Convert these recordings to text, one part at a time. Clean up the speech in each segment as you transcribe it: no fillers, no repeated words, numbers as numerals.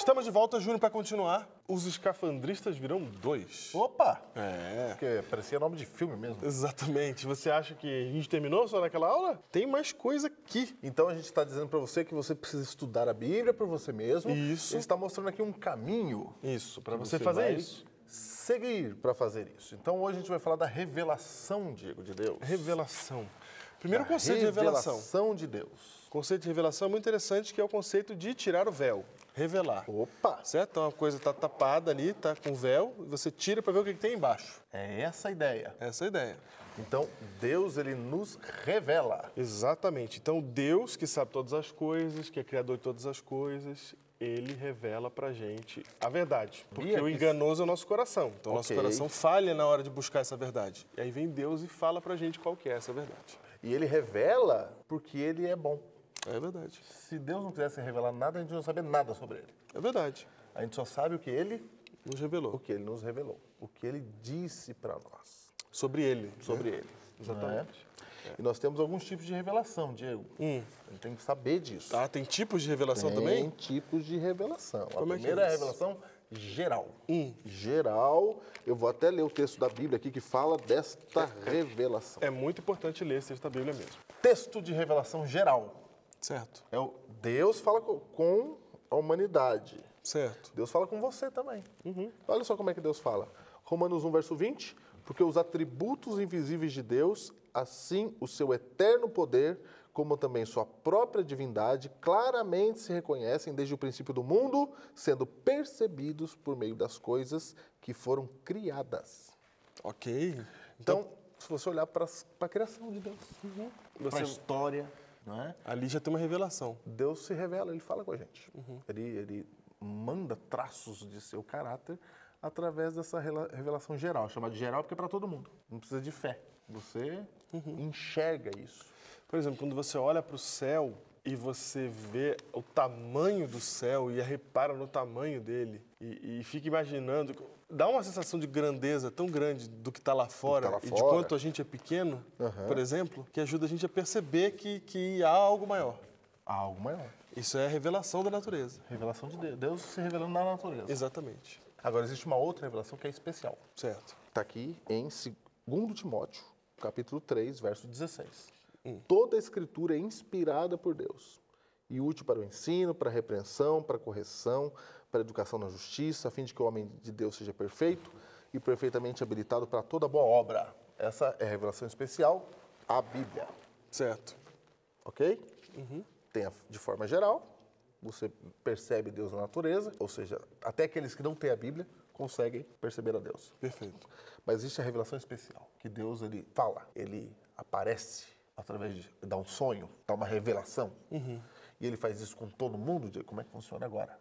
Estamos de volta, Júnior, para continuar. Os Escafandristas virão 2. Opa! É. Porque parecia nome de filme mesmo. Exatamente. Você acha que a gente terminou só naquela aula? Tem mais coisa aqui. Então a gente está dizendo para você que você precisa estudar a Bíblia por você mesmo. Isso. Ele está mostrando aqui um caminho. Isso, para que você vai fazer isso. Seguir para fazer isso. Então hoje a gente vai falar da revelação, Diego, de Deus. Revelação. Primeiro Da conceito de revelação. Revelação de Deus. O conceito de revelação é muito interessante, que é o conceito de tirar o véu, revelar. Opa! Certo? Então a coisa está tapada ali, está com véu, e você tira para ver o que tem embaixo. É essa a ideia. Essa é a ideia. Então Deus, ele nos revela. Exatamente. Então Deus, que sabe todas as coisas, que é criador de todas as coisas, ele revela pra gente a verdade. Porque o enganoso é o nosso coração. Então o nosso coração falha na hora de buscar essa verdade. E aí vem Deus e fala pra gente qual que é essa verdade. E ele revela porque ele é bom. É verdade. Se Deus não quisesse revelar nada, a gente não sabe nada sobre ele. É verdade. A gente só sabe o que ele Nos revelou. O que ele nos revelou, o que ele disse para nós. Sobre ele. Sobre ele. Exatamente. E nós temos alguns tipos de revelação, Diego. A gente tem que saber disso. Tá, tem tipos de revelação Tem também? tipos de revelação. Como a é que é primeira é a isso? revelação geral. Geral, eu vou até ler o texto da Bíblia aqui que fala desta revelação. É muito importante ler esse texto da Bíblia mesmo. Texto de revelação geral. Certo. É o Deus fala com a humanidade. Certo. Deus fala com você também. Olha só como é que Deus fala. Romanos 1, verso 20. Porque os atributos invisíveis de Deus, assim o seu eterno poder, como também sua própria divindade, claramente se reconhecem desde o princípio do mundo, sendo percebidos por meio das coisas que foram criadas. Ok. Então, se você olhar para a criação de Deus, para a Você, história, não é? ali já tem uma revelação. Deus se revela, ele fala com a gente. Ele manda traços de seu caráter através dessa revelação geral, chamada de geral porque é para todo mundo. Não precisa de fé. Você enxerga isso. Por exemplo, quando você olha para o céu e você vê o tamanho do céu e repara no tamanho dele e fica imaginando, dá uma sensação de grandeza tão grande do que está lá fora e de quanto a gente é pequeno, por exemplo, que ajuda a gente a perceber que há algo maior. Há algo maior. Isso é a revelação da natureza. Revelação de Deus. Deus se revelando na natureza. Exatamente. Agora, existe uma outra revelação que é especial. Certo. Está aqui em 2 Timóteo, capítulo 3, verso 16. Toda a escritura é inspirada por Deus e útil para o ensino, para a repreensão, para a correção, para a educação na justiça, a fim de que o homem de Deus seja perfeito e perfeitamente habilitado para toda boa obra. Essa é a revelação especial, a Bíblia. Certo. Ok? Tem de forma geral, você percebe Deus na natureza, ou seja, até aqueles que não têm a Bíblia conseguem perceber a Deus. Perfeito. Mas existe a revelação especial, que Deus, ele fala, ele aparece através de dar um sonho, dar uma revelação. E ele faz isso com todo mundo, Diego. Como é que funciona agora?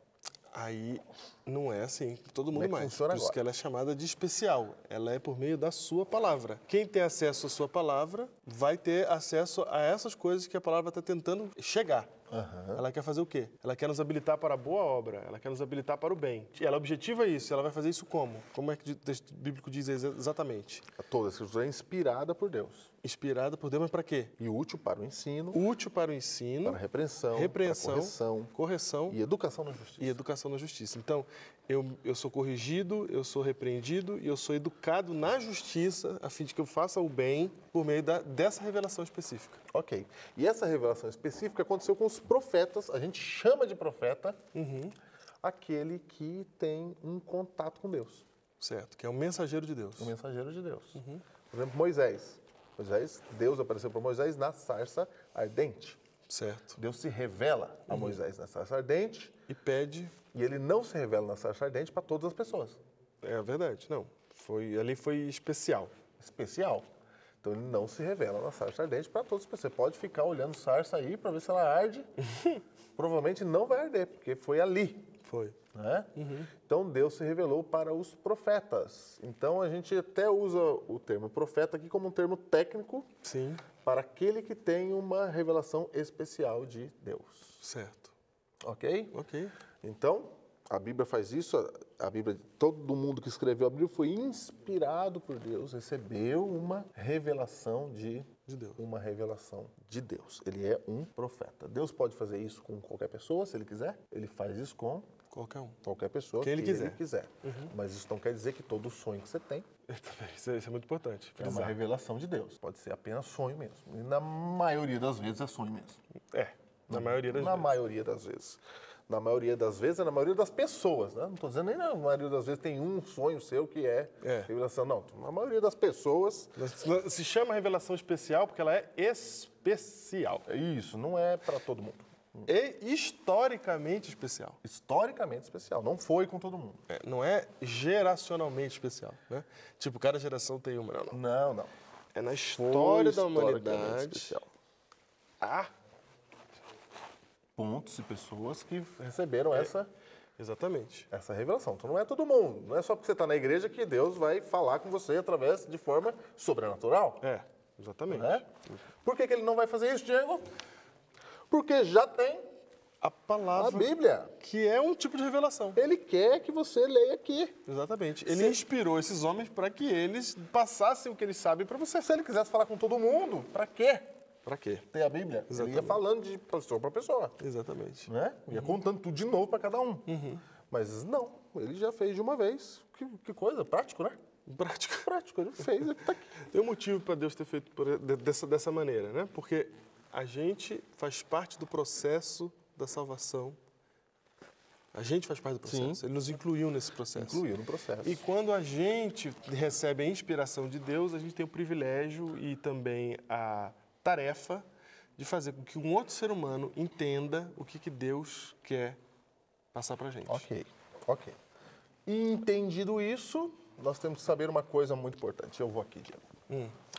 Aí não é assim, todo mundo é que mais. funciona Por isso agora? que ela é chamada de especial. Ela é por meio da sua palavra. Quem tem acesso à sua palavra vai ter acesso a essas coisas que a palavra está tentando chegar. Ela quer fazer o quê? Ela quer nos habilitar para a boa obra, ela quer nos habilitar para o bem. E ela objetiva isso, ela vai fazer isso como? Como é que o texto bíblico diz exatamente? Toda a escritura é inspirada por Deus. Inspirada por Deus, mas para quê? E útil para o ensino, Útil para o ensino, para a repreensão, repreensão, para a correção e educação na justiça. e educação na justiça. Então, eu sou corrigido, eu sou repreendido e eu sou educado na justiça a fim de que eu faça o bem por meio dessa revelação específica. Ok. E essa revelação específica aconteceu com os profetas, a gente chama de profeta aquele que tem um contato com Deus. Certo, que é um mensageiro de Deus. O mensageiro de Deus. Por exemplo, Moisés. Deus apareceu para Moisés na sarça ardente. Certo. Deus se revela a Moisés na sarça ardente E pede... e ele não se revela na sarça ardente para todas as pessoas. É verdade, não. Ali foi especial. Especial. Então ele não se revela na sarça ardente para todas as pessoas. Você pode ficar olhando sarça aí para ver se ela arde. Provavelmente não vai arder, porque foi ali. Foi. Né? Então Deus se revelou para os profetas. Então a gente até usa o termo profeta aqui como um termo técnico Sim. para aquele que tem uma revelação especial de Deus. Certo. Ok? Ok. Então, a Bíblia faz isso, a Bíblia, todo mundo que escreveu a Bíblia foi inspirado por Deus, recebeu uma revelação de de Deus. Uma revelação de Deus. Ele é um profeta. Deus pode fazer isso com qualquer pessoa, se ele quiser. Ele faz isso com Qualquer um. qualquer pessoa Quem ele que quiser. ele quiser. Mas isso não quer dizer que todo sonho que você tem Isso é muito importante. é uma revelação de Deus. Pode ser apenas sonho mesmo. E na maioria das vezes é sonho mesmo. Na maioria das Na vezes. maioria das vezes. Na maioria das vezes, é na maioria das pessoas, né? Não estou dizendo nem na maioria das vezes tem um sonho seu que é revelação. Não, na maioria das pessoas... Se chama revelação especial porque ela é especial. Isso, não é para todo mundo. E historicamente especial. Historicamente especial. Não foi com todo mundo. Não é geracionalmente especial, né? Tipo, cada geração tem uma. Não. Não, não. É na Foi história da historicamente humanidade. especial. Ah, Pontos e pessoas que receberam essa exatamente. revelação. Então não é todo mundo. Não é só porque você está na igreja que Deus vai falar com você através de forma sobrenatural. Exatamente. Né? Por que ele não vai fazer isso, Diego? Porque já tem A palavra a Bíblia. que é um tipo de revelação. Ele quer que você leia aqui. Exatamente. Ele inspirou esses homens para que eles passassem o que eles sabem para você. Se ele quisesse falar com todo mundo, para quê? Para quê? Ter a Bíblia. Ele ia falando de pessoa para pessoa. Exatamente. Né? Ia contando tudo de novo para cada um. Mas não, ele já fez de uma vez. Que coisa, prático, né? Prático. Prático, ele fez, ele tá aqui. Tem um motivo para Deus ter feito dessa maneira, né? Porque a gente faz parte do processo da salvação. A gente faz parte do processo. Sim. Ele nos incluiu nesse processo. Incluiu no processo. E quando a gente recebe a inspiração de Deus, a gente tem o privilégio e também a tarefa de fazer com que um outro ser humano entenda o que Deus quer passar para a gente. Ok. E entendido isso, nós temos que saber uma coisa muito importante. Eu vou aqui, Diego.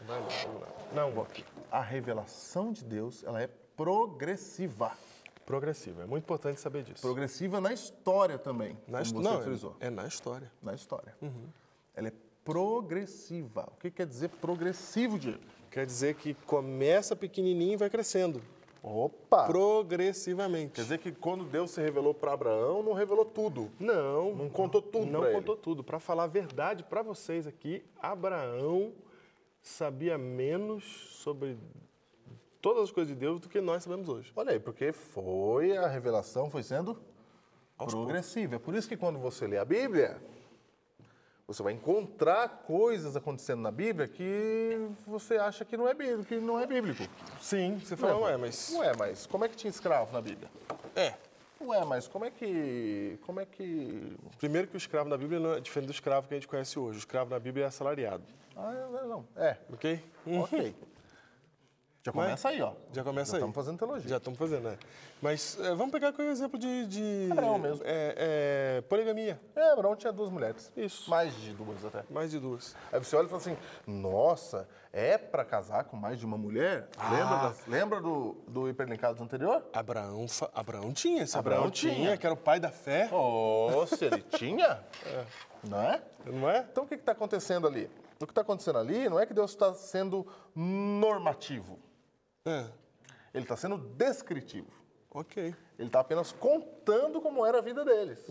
Vai lá, vamos lá. Não, vou aqui. A revelação de Deus, ela é progressiva. Progressivo. É muito importante saber disso. Progressiva na história também, como você frisou. É na história. Na história. Ela é progressiva. O que quer dizer progressivo, Diego? Quer dizer que começa pequenininho e vai crescendo. Opa! Progressivamente. Quer dizer que quando Deus se revelou para Abraão, não revelou tudo. Não contou tudo Não pra ele. contou tudo. Para falar a verdade para vocês aqui, Abraão sabia menos sobre todas as coisas de Deus do que nós sabemos hoje. Olha aí, porque a revelação foi sendo progressiva. É por isso que quando você lê a Bíblia, você vai encontrar coisas acontecendo na Bíblia que você acha que não é bíblico. Sim, você fala, mas... Ué, mas como é que tinha escravo na Bíblia? É. Ué, mas como é que... Primeiro que o escravo na Bíblia não é diferente do escravo que a gente conhece hoje. O escravo na Bíblia é assalariado. Não. Ok? Ok. Já começa aí, ó. Já começa aí. Estamos fazendo teologia. Já estamos fazendo, né? Mas vamos pegar aqui o exemplo de Abraão mesmo. poligamia. Abraão tinha 2 mulheres. Isso. Mais de 2 até. Mais de 2. Aí você olha e fala assim, nossa, é para casar com mais de uma mulher? Lembra do Hiperlinkados anterior? Abraão tinha. Esse Abraão Abraão tinha, tinha. que era o pai da fé. Se ele tinha, não é? Não é? Então o que está acontecendo ali? O que está acontecendo ali não é que Deus está sendo normativo. Ele está sendo descritivo. Ok. Ele está apenas contando como era a vida deles.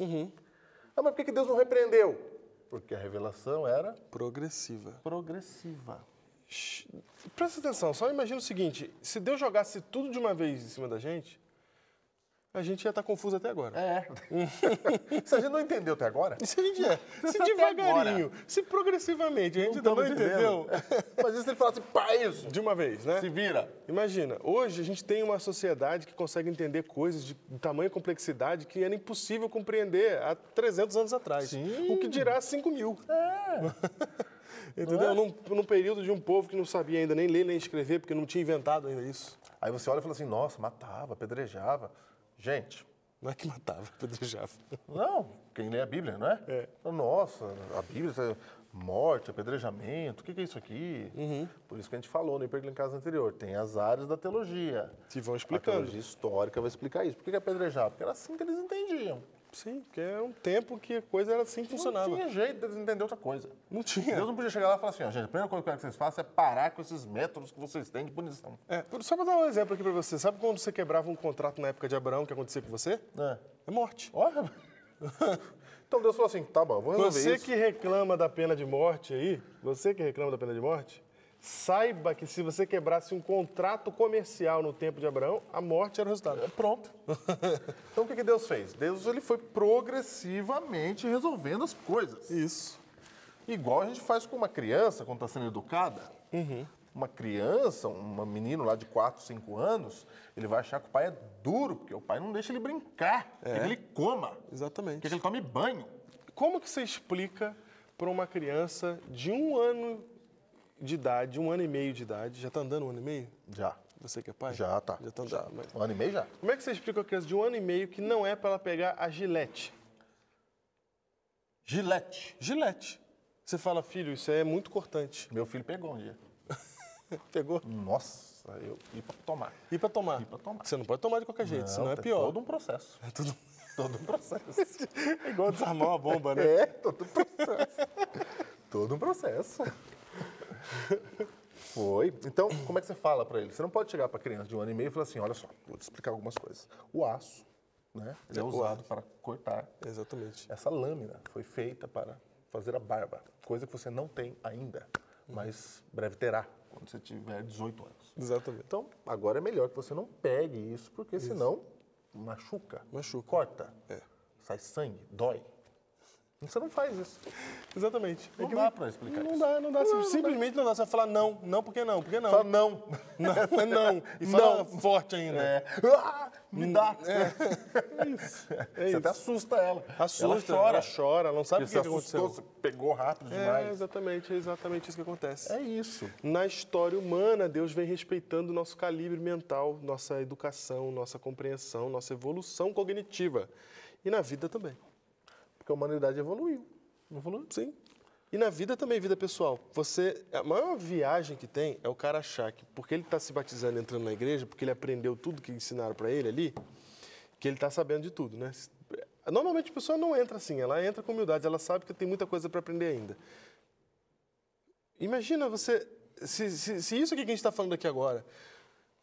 Mas por que Deus não repreendeu? Porque a revelação era Progressiva. progressiva. Presta atenção, só imagina o seguinte, se Deus jogasse tudo de uma vez em cima da gente, a gente ia estar confuso até agora. Se a gente não entendeu até agora... E se a gente se até devagarinho, se progressivamente, a gente ainda não entendeu, Mas se ele falasse, pá, isso, de uma vez, né? se vira. Imagina, hoje a gente tem uma sociedade que consegue entender coisas de tamanha complexidade que era impossível compreender há 300 anos atrás. Sim. O que dirá 5.000. Entendeu? Num período de um povo que não sabia ainda nem ler nem escrever, porque não tinha inventado ainda isso. Aí você olha e fala assim, nossa, matava, apedrejava. Gente... Não é que matava, apedrejava. Não, quem lê a Bíblia, não é? Nossa, a Bíblia, morte, apedrejamento, o que é isso aqui? Por isso que a gente falou no Hiperlinkados anterior, tem as áreas da teologia. Que vão A explicando. teologia histórica vai explicar isso. Por que apedrejar? Porque era assim que eles entendiam. Sim, porque é um tempo que a coisa era assim que funcionava. Não tinha jeito deles entender outra coisa. Não tinha. Deus não podia chegar lá e falar assim, ó, gente, a primeira coisa que eu quero que vocês façam é parar com esses métodos que vocês têm de punição. Só para dar um exemplo aqui para você. Sabe quando você quebrava um contrato na época de Abraão, o que acontecia com você? É morte. Olha. Então Deus falou assim, tá bom, vou resolver Você isso. que reclama da pena de morte aí, você que reclama da pena de morte, Saiba que se você quebrasse um contrato comercial no tempo de Abraão, a morte era o resultado. Pronto. Então, o que Deus fez? Deus ele foi progressivamente resolvendo as coisas. Isso. Igual a gente faz com uma criança quando está sendo educada. Uma criança, um menino lá de 4, 5 anos, ele vai achar que o pai é duro, porque o pai não deixa ele brincar, quer que ele coma, Exatamente. quer que ele tome banho. Como que você explica para uma criança de 1 ano de idade, 1 ano e meio de idade, já está andando 1 ano e meio? Já. Você que é pai? Já tá. Já está andando. Mas... 1 ano e meio já. Como é que você explica a criança de 1 ano e meio que não é para ela pegar a Gillette? Gillette. Gillette. Você fala, filho, isso é muito cortante. Meu filho pegou um dia. Pegou? Nossa, eu ia pra tomar. E para tomar? E pra tomar. Você não pode tomar de qualquer jeito, senão é tem pior. todo um processo. É tudo... Todo um processo. É igual desarmar uma bomba, né? É, todo um processo. Todo um processo. Foi. Então, como é que você fala para ele? Você não pode chegar para criança de 1 ano e meio e falar assim, olha só, vou te explicar algumas coisas. O aço, né? Ele é usado para cortar. Exatamente. Essa lâmina foi feita para fazer a barba, coisa que você não tem ainda, mas breve terá, quando você tiver 18 anos. Exatamente. Então, agora é melhor que você não pegue isso, porque senão machuca, corta, sai sangue, dói. Você não faz isso. Exatamente. Não dá para explicar não isso. Não dá. Simplesmente não dá. Você vai falar não. Não, por que não? Por que não? Fala não. Não, é não. E fala forte ainda. Me dá. É isso. Você até assusta ela. Assusta. Ela chora. Ela chora. Ela não sabe o que assustou, aconteceu. você pegou rápido demais. É exatamente isso que acontece. É isso. Na história humana, Deus vem respeitando o nosso calibre mental, nossa educação, nossa compreensão, nossa evolução cognitiva. E na vida também. Porque a humanidade evoluiu. Não evoluiu? Sim. E na vida também, vida pessoal. A maior viagem que tem é o cara achar que, porque ele está se batizando, entrando na igreja, porque ele aprendeu tudo que ensinaram para ele ali, que ele está sabendo de tudo, né? Normalmente a pessoa não entra assim, ela entra com humildade, ela sabe que tem muita coisa para aprender ainda. Imagina você, se isso aqui que a gente está falando aqui agora,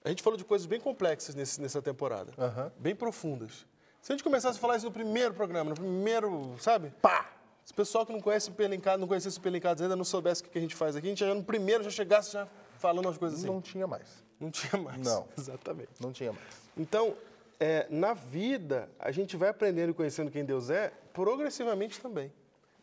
a gente falou de coisas bem complexas nessa temporada, bem profundas. Se a gente começasse a falar isso no primeiro programa, no primeiro, sabe? Pá! Se o pessoal que não conhece o Pelencado, não conhecesse o Pelencado ainda, não soubesse o que a gente faz aqui, a gente já no primeiro já chegasse já falando as coisas assim. Não tinha mais. Não tinha mais. Não. Exatamente. Não tinha mais. Então, na vida, a gente vai aprendendo e conhecendo quem Deus é progressivamente também.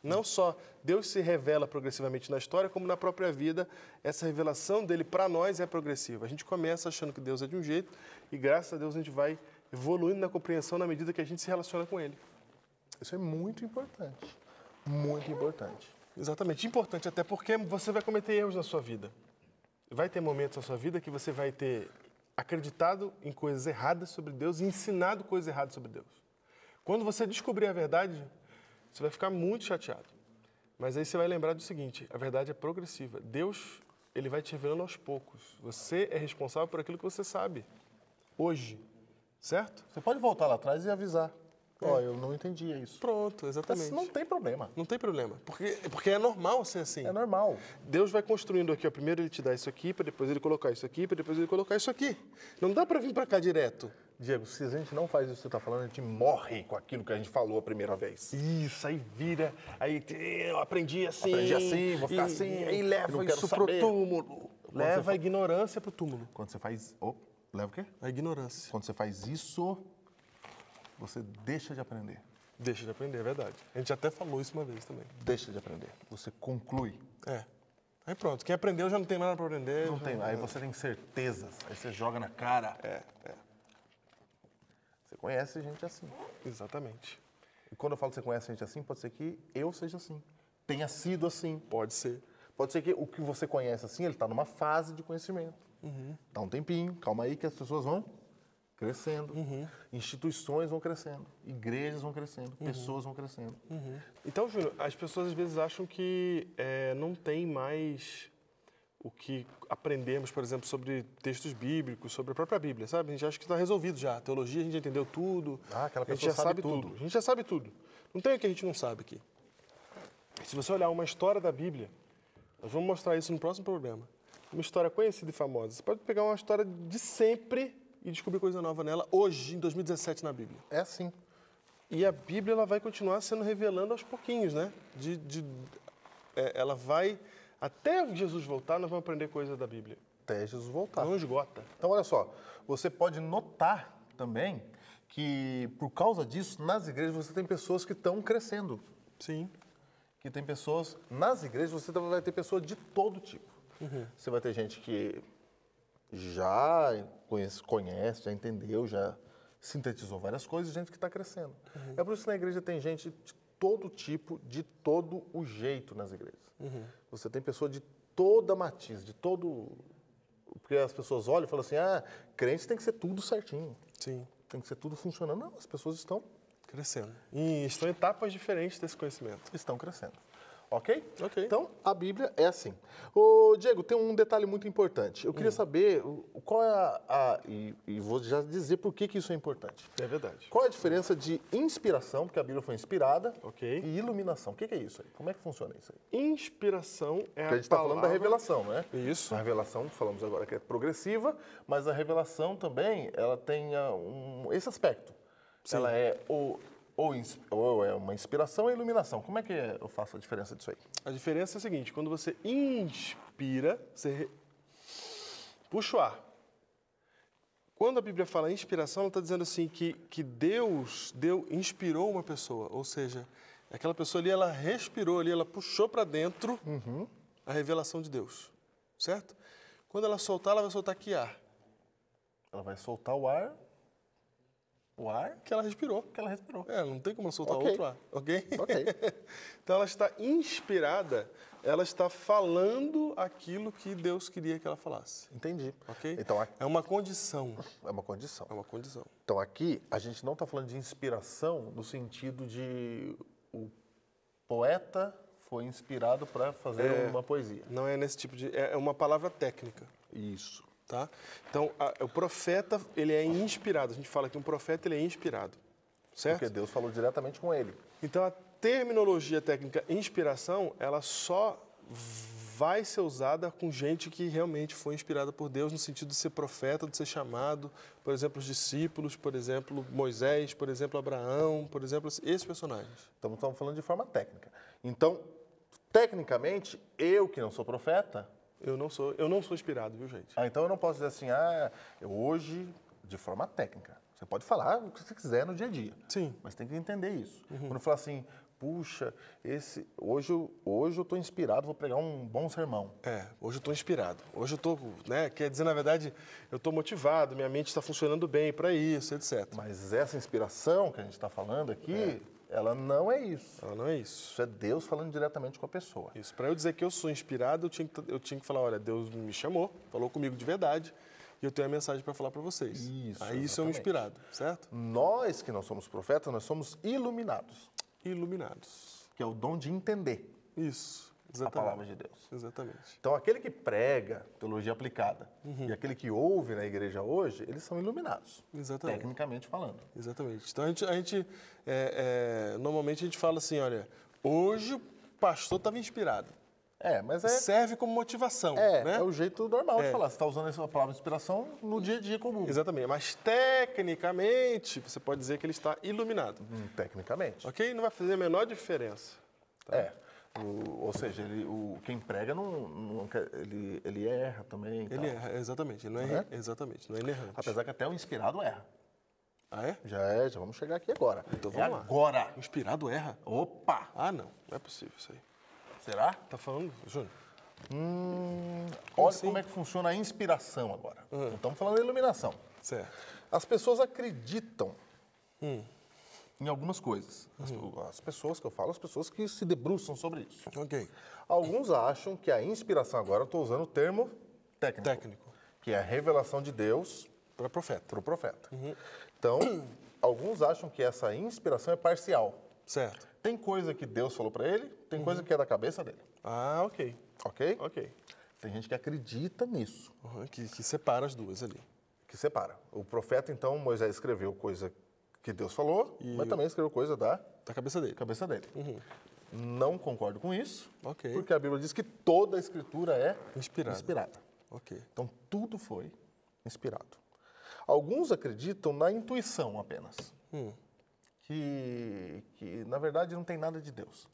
Não só Deus se revela progressivamente na história, como na própria vida, essa revelação dele para nós é progressiva. A gente começa achando que Deus é de um jeito e, graças a Deus, a gente vai evoluindo na compreensão na medida que a gente se relaciona com ele. Isso é muito importante. Muito importante. Exatamente. Importante até porque você vai cometer erros na sua vida. Vai ter momentos na sua vida que você vai ter acreditado em coisas erradas sobre Deus e ensinado coisas erradas sobre Deus. Quando você descobrir a verdade, você vai ficar muito chateado. Mas aí você vai lembrar do seguinte, a verdade é progressiva. Deus, ele vai te revelando aos poucos. Você é responsável por aquilo que você sabe. Hoje. Certo? Você pode voltar lá atrás e avisar. Ó, eu não entendia isso. Pronto, exatamente. Mas não tem problema. Não tem problema. Porque é normal ser assim. É normal. Deus vai construindo aqui, ó. Primeiro ele te dá isso aqui, para depois ele colocar isso aqui, para depois ele colocar isso aqui. Não dá para vir para cá direto. Diego, se a gente não faz isso que você está falando, a gente morre com aquilo que a gente falou a primeira vez. Isso, aí vira, aí eu aprendi assim. Aprendi assim, vou ficar assim. Aí leva isso pro túmulo. Leva a ignorância pro túmulo. Quando você faz... leva o quê? A ignorância. Quando você faz isso, você deixa de aprender. Deixa de aprender, é verdade. A gente até falou isso uma vez também. Deixa de aprender. Você conclui. Aí pronto, quem aprendeu já não tem nada para aprender. Não tem, aí você tem certezas, aí você joga na cara. Você conhece gente assim. Exatamente. E quando eu falo que você conhece gente assim, pode ser que eu seja assim. Tenha sido assim. Pode ser. Pode ser que o que você conhece assim, ele está numa fase de conhecimento. Dá um tempinho, calma aí que as pessoas vão crescendo, instituições vão crescendo, igrejas vão crescendo, pessoas vão crescendo. Então, Júnior, as pessoas às vezes acham que não tem mais o que aprendermos, por exemplo, sobre textos bíblicos, sobre a própria Bíblia, sabe? A gente acha que está resolvido já. A teologia a gente já entendeu tudo. Aquela a gente pessoa já sabe tudo. A gente já sabe tudo. Não tem o que a gente não sabe aqui. Se você olhar uma história da Bíblia, nós vamos mostrar isso no próximo programa. Uma história conhecida e famosa. Você pode pegar uma história de sempre e descobrir coisa nova nela hoje, em 2017, na Bíblia. É assim. E a Bíblia ela vai continuar sendo revelando aos pouquinhos, né? Ela vai Até Jesus voltar, nós vamos aprender coisa da Bíblia. Até Jesus voltar. Não esgota. Então, olha só, você pode notar também que, por causa disso, nas igrejas você tem pessoas que estão crescendo. Sim. Que tem pessoas, nas igrejas você vai ter pessoas de todo tipo. Você vai ter gente que já conhece, já entendeu, já sintetizou várias coisas, e gente que está crescendo. É por isso que na igreja tem gente de todo tipo, de todo o jeito nas igrejas. Você tem pessoa de toda matiz, de todo... Porque as pessoas olham e falam assim, crente tem que ser tudo certinho. Sim. Tem que ser tudo funcionando. Não, as pessoas estão Crescendo. E estão em etapas diferentes desse conhecimento. crescendo. Ok? Ok. Então, a Bíblia é assim. Ô, Diego, tem um detalhe muito importante. Eu queria saber qual é e vou já dizer por que isso é importante. É verdade. Qual é a diferença de inspiração, porque a Bíblia foi inspirada, Ok. e iluminação? O que é isso aí? Como é que funciona isso aí? Inspiração é Porque a gente está falando da revelação, né? Isso. A revelação, falamos agora que é progressiva, mas a revelação também, ela tem esse aspecto. Sim. Ela é ou é uma inspiração ou iluminação. Como é que eu faço a diferença disso aí? A diferença é a seguinte, quando você inspira, você puxa o ar. Quando a Bíblia fala inspiração, ela está dizendo assim que Deus inspirou uma pessoa, ou seja, aquela pessoa ali, ela respirou ali, ela puxou para dentro a revelação de Deus, certo? Quando ela soltar, ela vai soltar que ar? Ela vai soltar o ar Que ela respirou. Não tem como ela soltar outro ar, ok? Ok. Então ela está inspirada, ela está falando aquilo que Deus queria que ela falasse, Entendi. ok? Então, É uma condição. é uma condição. É uma condição. Então, aqui, a gente não está falando de inspiração no sentido de o poeta foi inspirado para fazer uma poesia. Não é nesse tipo de... É uma palavra técnica, Isso. tá? Então, o profeta, ele é inspirado. A gente fala que um profeta, ele é inspirado, certo? Porque Deus falou diretamente com ele. Então, a terminologia técnica inspiração, ela só vai ser usada com gente que realmente foi inspirada por Deus, no sentido de ser profeta, de ser chamado, por exemplo, os discípulos, por exemplo, Moisés, por exemplo, Abraão, por exemplo, esses personagens. Então, estamos falando de forma técnica. Então, tecnicamente, eu que não sou profeta, Eu não sou inspirado, viu, gente? então eu não posso dizer assim, eu hoje, de forma técnica. Você pode falar o que você quiser no dia a dia. Sim. Mas tem que entender isso. Quando eu falar assim, puxa, hoje eu estou inspirado, vou pregar um bom sermão. Hoje eu estou inspirado. Hoje eu estou, quer dizer, na verdade, eu estou motivado, minha mente está funcionando bem para isso, etc. Mas essa inspiração que a gente está falando aqui, ela não é isso. Ela não é isso. Isso é Deus falando diretamente com a pessoa. Isso. Para eu dizer que eu sou inspirado, eu tinha que falar, olha, Deus me chamou, falou comigo de verdade, e eu tenho a mensagem para falar para vocês. Isso, Aí isso é um exatamente. inspirado, certo? Nós que não somos profetas, nós somos iluminados, Iluminados. que é o dom de entender Isso. a Exatamente. palavra de Deus. Exatamente. Então, aquele que prega teologia aplicada e aquele que ouve na igreja hoje, eles são iluminados, Exatamente. tecnicamente falando. Exatamente. Então, normalmente a gente fala assim, olha, hoje o pastor estava inspirado. Mas Serve como motivação, né? é o jeito normal de falar. Você está usando essa palavra inspiração no dia a dia comum. Exatamente. Mas tecnicamente, você pode dizer que ele está iluminado. Tecnicamente. Ok? Não vai fazer a menor diferença. Ou seja, quem prega ele erra também. Ele erra, exatamente. Ele não é, exatamente, não é inerrante. Apesar que até o inspirado erra. Ah, é? Já vamos chegar aqui agora. Então vamos lá. Agora. O inspirado erra? Opa! Ah, não. Não é possível isso aí. Será? Tá falando, Júnior? Olha assim? como é que funciona a inspiração agora. Não estamos falando de iluminação. Certo. As pessoas acreditam em algumas coisas. As pessoas que eu falo, as pessoas que se debruçam sobre isso. Ok. Alguns acham que a inspiração, agora eu estou usando o termo técnico, que é a revelação de Deus Para profeta. para o profeta. Então, alguns acham que essa inspiração é parcial. Certo. Tem coisa que Deus falou para ele, tem coisa que é da cabeça dele. Ah, ok. Ok? Ok. Tem gente que acredita nisso, Que separa as duas ali. que separa. O profeta, então, Moisés escreveu coisa que Deus falou, mas também escreveu coisa da Da cabeça dele. cabeça dele. Não concordo com isso, Ok. porque a Bíblia diz que toda a Escritura é Inspirada. inspirada. Ok. Então, tudo foi inspirado. Alguns acreditam na intuição apenas. que na verdade não tem nada de Deus.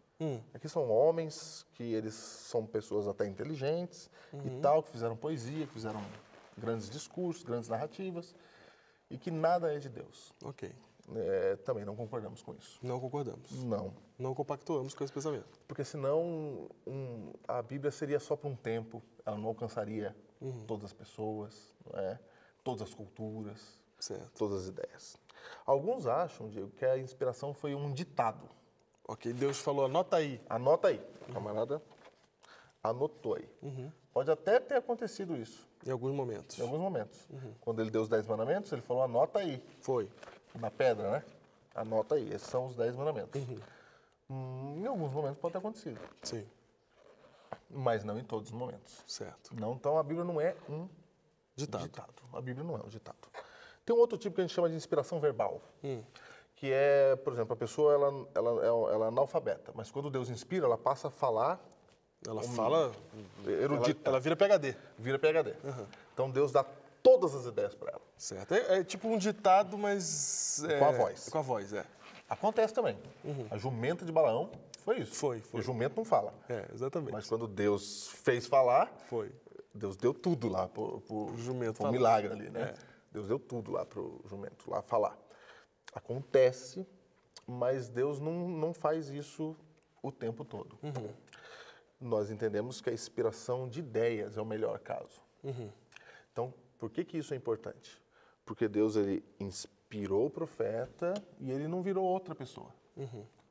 Aqui são homens que eles são pessoas até inteligentes e tal, que fizeram poesia, que fizeram grandes discursos, grandes narrativas, e que nada é de Deus. Ok. Também não concordamos com isso. Não concordamos. Não. Não compactuamos com esse pensamento. Porque senão a Bíblia seria só por um tempo, ela não alcançaria todas as pessoas, não é? Todas as culturas, Certo. todas as ideias. Alguns acham, Diego, que a inspiração foi um ditado. Ok, Deus falou, anota aí. Anota aí, camarada. Anotou aí. Pode até ter acontecido isso, Em alguns momentos. em alguns momentos. Quando ele deu os 10 mandamentos, ele falou, anota aí. Foi. Na pedra, né? Anota aí, esses são os 10 mandamentos. Em alguns momentos pode ter acontecido, Sim. mas não em todos os momentos. Certo. Não, então a Bíblia não é um Ditado. A Bíblia não é um ditado. Tem um outro tipo que a gente chama de inspiração verbal, que é, por exemplo, a pessoa ela é analfabeta, mas quando Deus inspira, ela passa a falar Ela fala... erudita, Ela vira PhD. vira PhD. Então Deus dá todas as ideias para ela. Certo. É tipo um ditado, mas... Com a voz. Com a voz, é. Acontece também. A jumenta de Balaão foi isso. Foi. O jumento não fala. Exatamente. Mas quando Deus fez falar, Foi. Deus deu tudo lá pro jumento foi um falar. milagre ali, né? Deus deu tudo lá pro jumento lá falar. Acontece, mas Deus não faz isso o tempo todo. Nós entendemos que a inspiração de ideias é o melhor caso. Então, por que isso é importante? Porque Deus ele inspirou o profeta e ele não virou outra pessoa.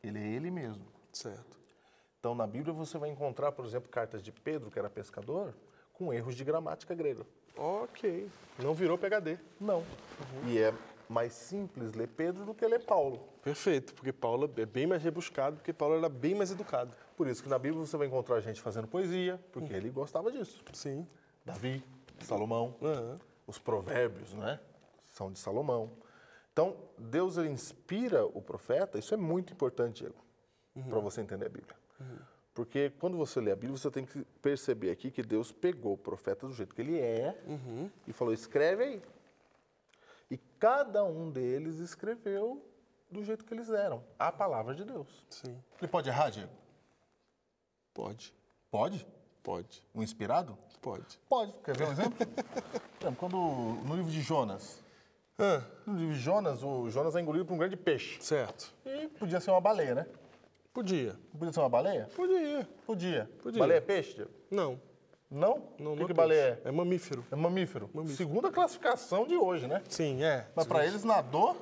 Ele é ele mesmo. Certo. Então, na Bíblia você vai encontrar, por exemplo, cartas de Pedro, que era pescador, com erros de gramática grega. Ok. Não virou PhD. Não. E é mais simples ler Pedro do que ler Paulo. Perfeito, porque Paulo é bem mais rebuscado, porque Paulo era bem mais educado. Por isso que na Bíblia você vai encontrar gente fazendo poesia, porque ele gostava disso. Sim. Davi, Salomão, Aham. os provérbios, né? São de Salomão. Então, Deus ele inspira o profeta, isso é muito importante, Diego, para você entender a Bíblia. Porque quando você lê a Bíblia, você tem que perceber aqui que Deus pegou o profeta do jeito que ele é e falou, escreve aí. E cada um deles escreveu do jeito que eles eram, a palavra de Deus. Sim. Ele pode errar, Diego? Pode. Pode? Pode. Um inspirado? Pode. Pode. Quer ver um exemplo? Por exemplo, quando no livro de Jonas, no livro de Jonas, o Jonas é engolido por um grande peixe. Certo. E podia ser uma baleia, né? Podia. Podia ser uma baleia? Podia. Podia. Podia. Baleia é peixe, Diego? Não. Não? Não, O não que é baleia peixe. É mamífero. é? É mamífero. Mamífero. Segunda classificação de hoje, né? Sim, é. Mas para eles nadou,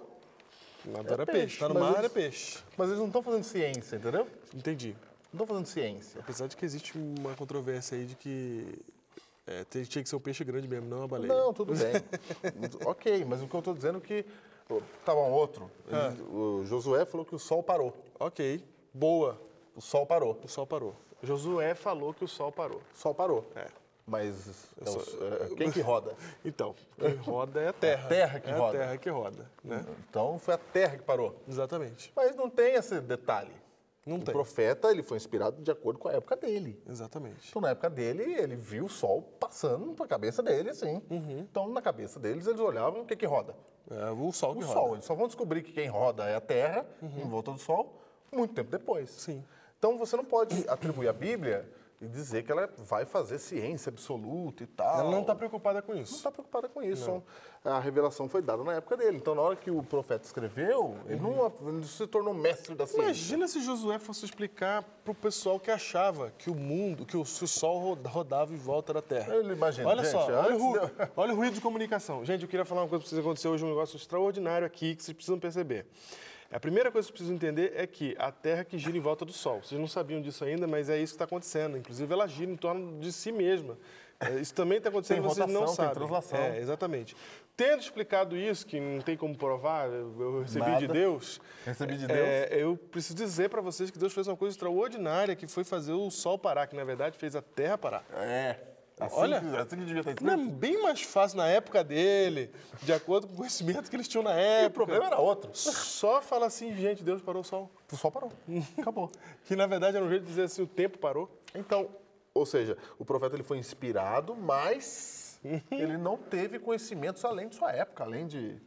Nada era peixe, peixe. Tá no mas mar, eles- é peixe. mas eles não estão fazendo ciência, entendeu? Entendi. Não estão fazendo ciência. Apesar de que existe uma controvérsia aí de que tinha que ser um peixe grande mesmo, não uma baleia. Não, tudo bem. Ok, mas o que eu estou dizendo é que... Tá bom, outro. O Josué falou que o sol parou. Ok. Boa. O sol parou. O sol parou. Josué falou que o sol parou. O sol parou. É. Mas quem que roda? Então, quem roda é a terra. É a terra que roda. É a terra que roda, né? Então foi a terra que parou. Exatamente. Mas não tem esse detalhe. Não O tem. profeta ele foi inspirado de acordo com a época dele. Exatamente. Então, na época dele, ele viu o sol passando para a cabeça dele, assim. Então, na cabeça deles, eles olhavam o que roda. É o sol O que sol. roda. Eles só vão descobrir que quem roda é a terra, em volta do sol, muito tempo depois. Sim. Então, você não pode atribuir a Bíblia e dizer que ela vai fazer ciência absoluta e tal. Ela não está preocupada com Não isso. está preocupada com isso. A revelação foi dada na época dele. Então, na hora que o profeta escreveu, ele não se tornou mestre da ciência. Imagina se Josué fosse explicar para o pessoal que achava que o mundo, que o sol rodava em volta da Terra. Ele imagina, Olha gente, só, olha antes olha o ruído de comunicação. Gente, eu queria falar uma coisa para vocês. Aconteceu hoje um negócio extraordinário aqui que vocês precisam perceber. A primeira coisa que vocês precisam entender é que a Terra que gira em volta do Sol. Vocês não sabiam disso ainda, mas é isso que está acontecendo. Inclusive, ela gira em torno de si mesma. Isso também está acontecendo, Tem vocês não rotação, tem sabem. translação. Exatamente. Tendo explicado isso, que não tem como provar, eu recebi de Nada. Deus. Recebi de Deus. Eu preciso dizer para vocês que Deus fez uma coisa extraordinária, que foi fazer o Sol parar, que na verdade fez a Terra parar. Assim, Olha, assim que devia estar escrito. Não é bem mais fácil na época dele, de acordo com o conhecimento que eles tinham na E época. o problema era outro. Só falar assim, gente, Deus parou o sol. O sol parou. Acabou. Que na verdade era um jeito de dizer assim, o tempo parou. Então, ou seja, o profeta ele foi inspirado, mas ele não teve conhecimentos além de sua época, além de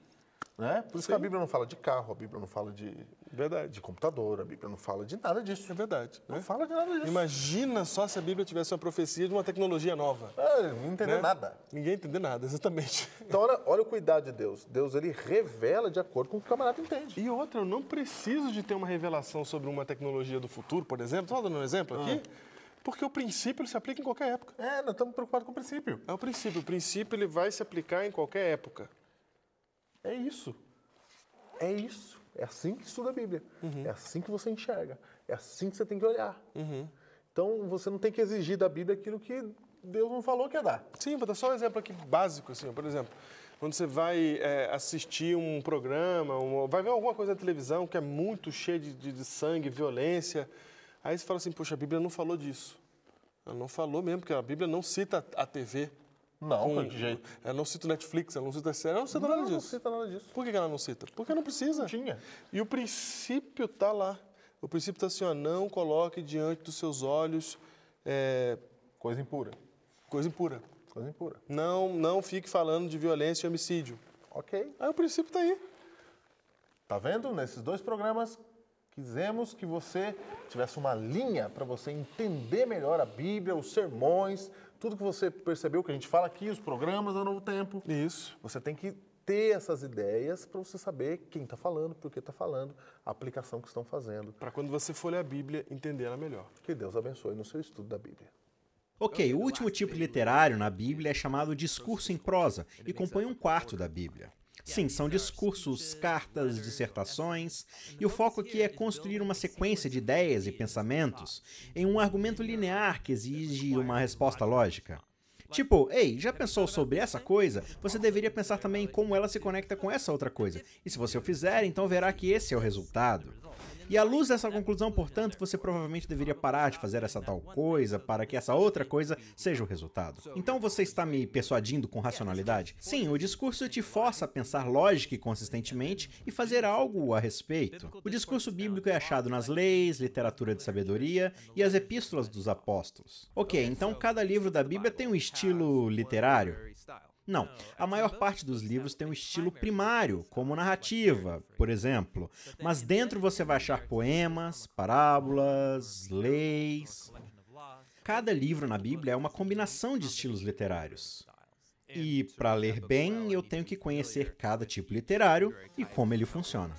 Né? Por isso que a Bíblia não fala de carro, a Bíblia não fala de computador, a Bíblia não fala de nada disso. É verdade. Não fala de nada disso. Imagina só se a Bíblia tivesse uma profecia de uma tecnologia nova. Não entender nada. Ninguém entender nada, exatamente. Então, olha o cuidado de Deus. Deus, ele revela de acordo com o que o camarada entende. E outra, eu não preciso de ter uma revelação sobre uma tecnologia do futuro, por exemplo. Estou dando um exemplo aqui. Porque o princípio ele se aplica em qualquer época. Nós estamos preocupados com o princípio. É o princípio. O princípio ele vai se aplicar em qualquer época. É isso. É isso. É assim que estuda a Bíblia. É assim que você enxerga. É assim que você tem que olhar. Então, você não tem que exigir da Bíblia aquilo que Deus não falou que ia dar. Sim, vou dar só um exemplo aqui básico. Assim, por exemplo, quando você vai assistir um programa, vai ver alguma coisa na televisão que é muito cheia de sangue, violência, aí você fala assim, poxa, a Bíblia não falou disso. Ela não falou mesmo, porque a Bíblia não cita a TV. Não, de jeito. Ela não cita o Netflix, ela não cita a série, ela não cita nada disso. Não cita nada disso. Por que ela não cita? Porque não precisa. Não tinha. E o princípio está lá. O princípio está assim, ó, não coloque diante dos seus olhos... coisa impura. Coisa impura. Coisa impura. Não fique falando de violência e homicídio. Ok. Aí o princípio está aí. Tá vendo? Nesses 2 programas, quisemos que você tivesse uma linha para você entender melhor a Bíblia, os sermões, tudo que você percebeu que a gente fala aqui, os programas do Novo Tempo. Isso. Você tem que ter essas ideias para você saber quem está falando, por que está falando, a aplicação que estão fazendo. Para quando você for ler a Bíblia, entender ela melhor. Que Deus abençoe no seu estudo da Bíblia. Ok, o último tipo literário na Bíblia é chamado discurso em prosa e compõe 1/4 da Bíblia. Sim, são discursos, cartas, dissertações, e o foco aqui é construir uma sequência de ideias e pensamentos em um argumento linear que exige uma resposta lógica. Tipo, ei, já pensou sobre essa coisa? Você deveria pensar também em como ela se conecta com essa outra coisa. E se você o fizer, então verá que esse é o resultado. E à luz dessa conclusão, portanto, você provavelmente deveria parar de fazer essa tal coisa para que essa outra coisa seja o resultado. Então você está me persuadindo com racionalidade? Sim, o discurso te força a pensar lógica e consistentemente e fazer algo a respeito. O discurso bíblico é achado nas leis, literatura de sabedoria e as epístolas dos apóstolos. Ok, então cada livro da Bíblia tem um estilo literário? Não, a maior parte dos livros tem um estilo primário, como narrativa, por exemplo, mas dentro você vai achar poemas, parábolas, leis. Cada livro na Bíblia é uma combinação de estilos literários. E, para ler bem, eu tenho que conhecer cada tipo literário e como ele funciona.